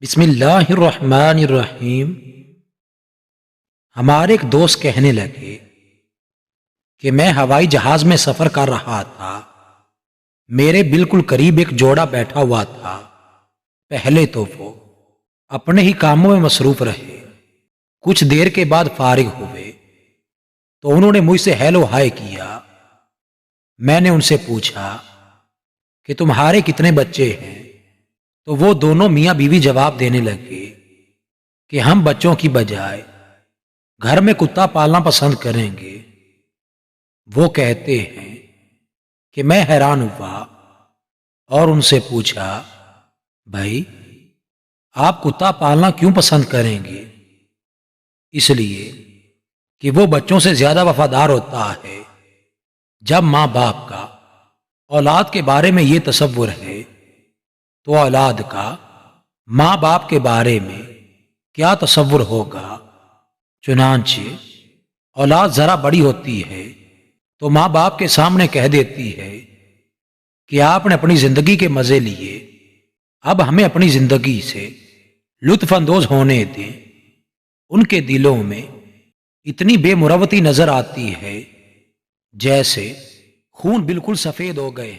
بسم اللہ الرحمن الرحیم۔ ہمارے ایک دوست کہنے لگے کہ میں ہوائی جہاز میں سفر کر رہا تھا، میرے بالکل قریب ایک جوڑا بیٹھا ہوا تھا۔ پہلے تو وہ اپنے ہی کاموں میں مصروف رہے، کچھ دیر کے بعد فارغ ہوئے تو انہوں نے مجھ سے ہیلو ہائے کیا۔ میں نے ان سے پوچھا کہ تمہارے کتنے بچے ہیں؟ تو وہ دونوں میاں بیوی جواب دینے لگے کہ ہم بچوں کی بجائے گھر میں کتا پالنا پسند کریں گے۔ وہ کہتے ہیں کہ میں حیران ہوا اور ان سے پوچھا، بھائی آپ کتا پالنا کیوں پسند کریں گے؟ اس لیے کہ وہ بچوں سے زیادہ وفادار ہوتا ہے۔ جب ماں باپ کا اولاد کے بارے میں یہ تصور ہے تو اولاد کا ماں باپ کے بارے میں کیا تصور ہوگا؟ چنانچہ اولاد ذرا بڑی ہوتی ہے تو ماں باپ کے سامنے کہہ دیتی ہے کہ آپ نے اپنی زندگی کے مزے لیے، اب ہمیں اپنی زندگی سے لطف اندوز ہونے دیں۔ ان کے دلوں میں اتنی بے مروتی نظر آتی ہے جیسے خون بالکل سفید ہو گئے۔